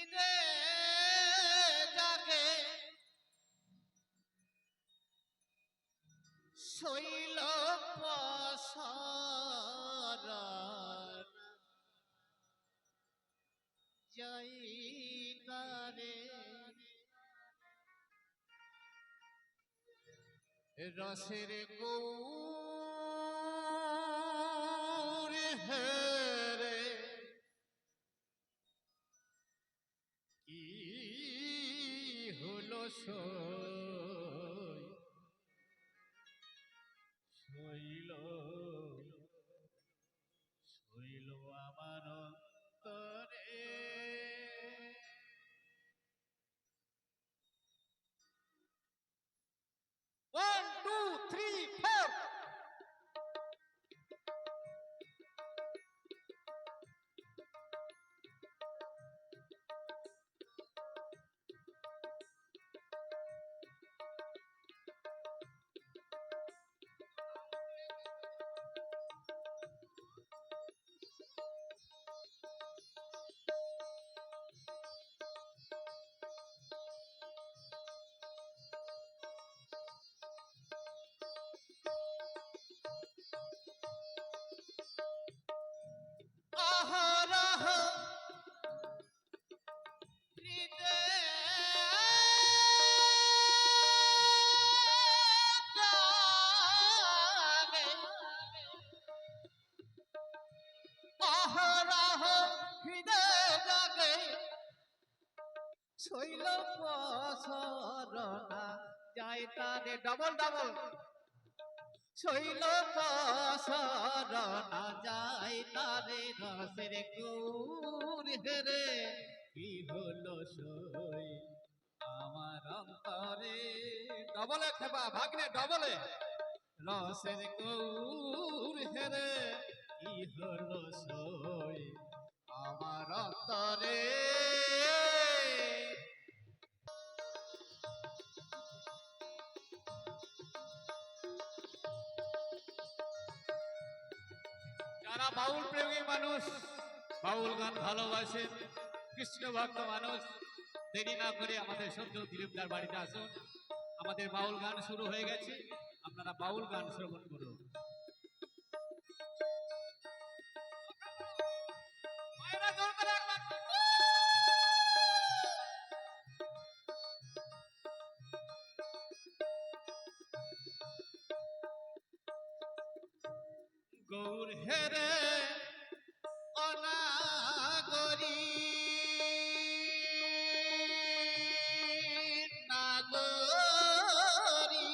হৃদে জাগে শৈল পসরণ যাই তারে রসের গৌর হেরে কি হলো শৈল শৈল আমার অন্তরে One, two, three, four. শৈল পসরণা যায় তারে ডবল ডবল শৈল পসরণা যায় তারে রসের গৌর হেরে কি হলো সই আমার অন্তরে ডবলে খেপা ভাগ্নে ডবলে রসের গৌর হেরে কি হলো সই আমার অন্তরে যারা বাউল প্রেমী মানুষ বাউল গান ভালোবাসেন কৃষ্ণ ভক্ত মানুষ দেরি না করে আমাদের সদ্য দিলীপদার বাড়িতে আসুন আমাদের বাউল গান শুরু হয়ে গেছে আপনারা বাউল গান শ্রবণ করুন গৌর হেরে অনাগরী নাগরী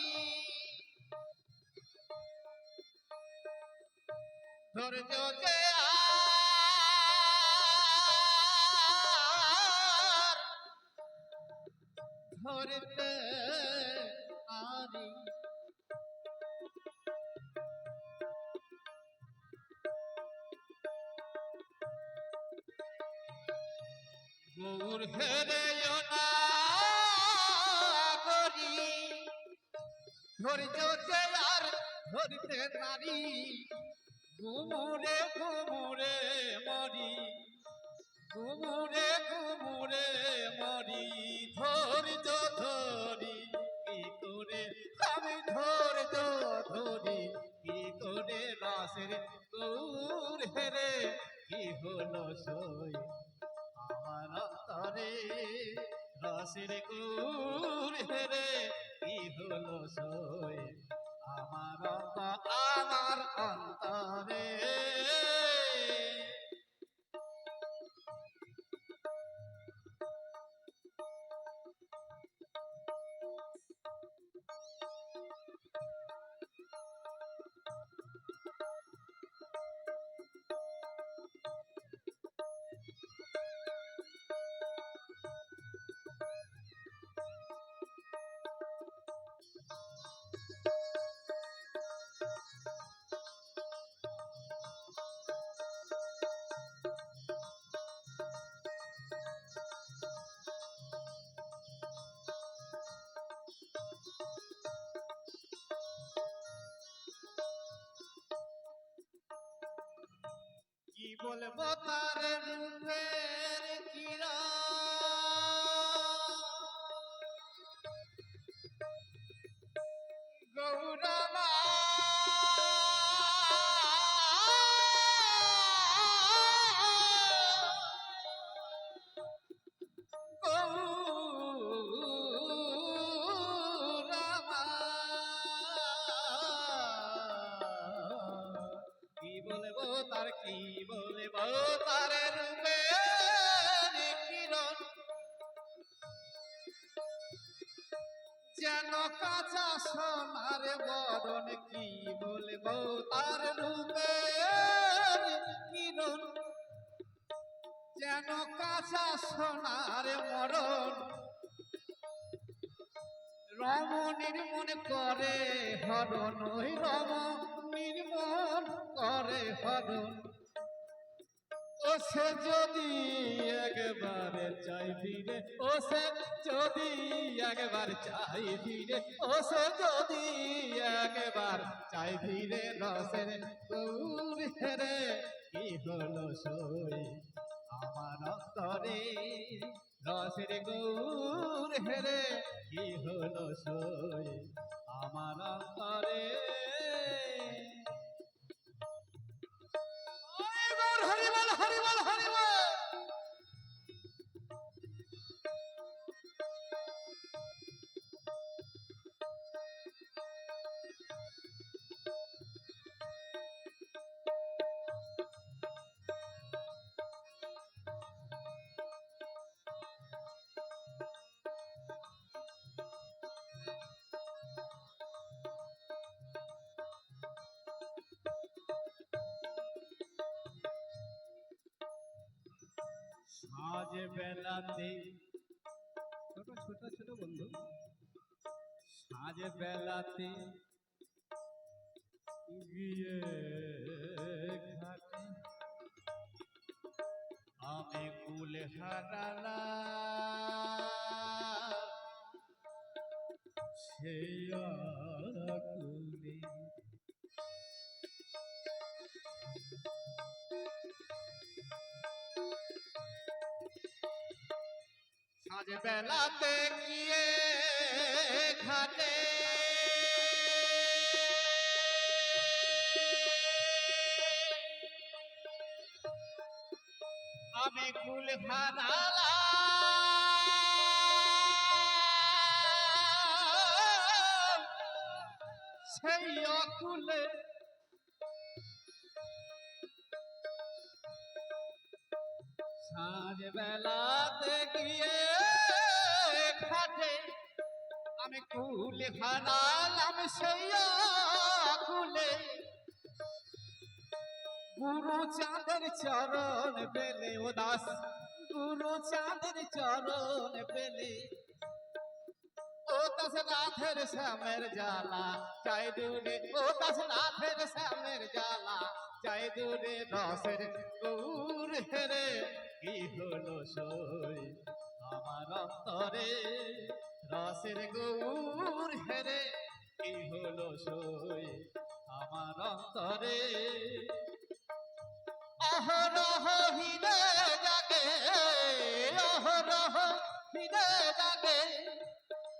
ধৈর্য যে ধরতে আরি গৌর হেরে অনাগরী ধৈর্য যে আর ধরতে নারী ঘুমুরে ঘুমুরে মরি ঘুমুরে ঘুমুরে মরি ধৈর্য ধরি কি করে আমি ধৈর্য ধরি কি করে রসের গৌর হেরে কি হলো সই আমার অন্তরে রসের গৌর হেরে কি হলো সই আমার অন্তরে কি বলবো তার রূপের কিরণ যেন কাঁচা সোনার বরণ, কি বলবো তার রূপের কিরণ, যেন কাঁচা সোনার মরণ, রমণীর মনে করে হরণ, ওই রমণীর মন করে হরণ। ও সে যদি একবারে চাই ফিরে, ও সে যদি একবার চাই ফিরে, ও সে যদি একবার চাই ফিরে, রসের গৌর হেরে কি হলো সই আমার অন্তরে, রসের গৌর হেরে কি হলো সই আমার অন্তরে। হরিবল হরিবল হরিবল। সাজ বেলাতে ছোট ছোট ছোট বন্ধু, সাজ বেলাতে গিয়ে ঘাটে আমি কুল হারালাম সেই আকুলে। সাজ বেলাতে গিয়ে ঘাটে আমি কুল হারালাম সেই অকুলে। সাঁঝ বেলাতে গিয়ে ঘাটে আমি কুল হারালাম সেই অকুলে। গুরু চাঁদের চরণ পেলে ও দাস, গুরু চাঁদের চরণ পেলে ও দাস নাথের শ্যামের জ্বালা চাই দূরে, ও দাস নাথের শ্যামের জ্বালা চাই দূরে। রসের গৌর হেরে কি হলো সই আমার অন্তরে, রসের গৌর হেরে কি হলো সই আমার অন্তরে। অহরহ হীরে জাগে, অহরহ হীরে জাগে,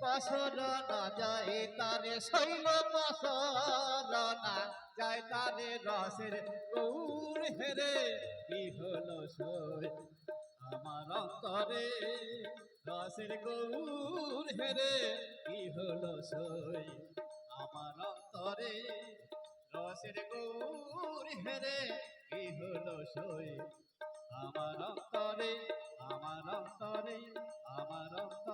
পসর না যায় তারে শৈল, পসর না যায় তারে। রসের গৌর হেরে কি হলো সই আমার অন্তরে, রসের গৌর হেরে কি হলো সই আমার অন্তরে, রসের গৌর হেরে কি হলো সই আমার অন্তরে, আমার অন্তরে, আমার অন্তরে।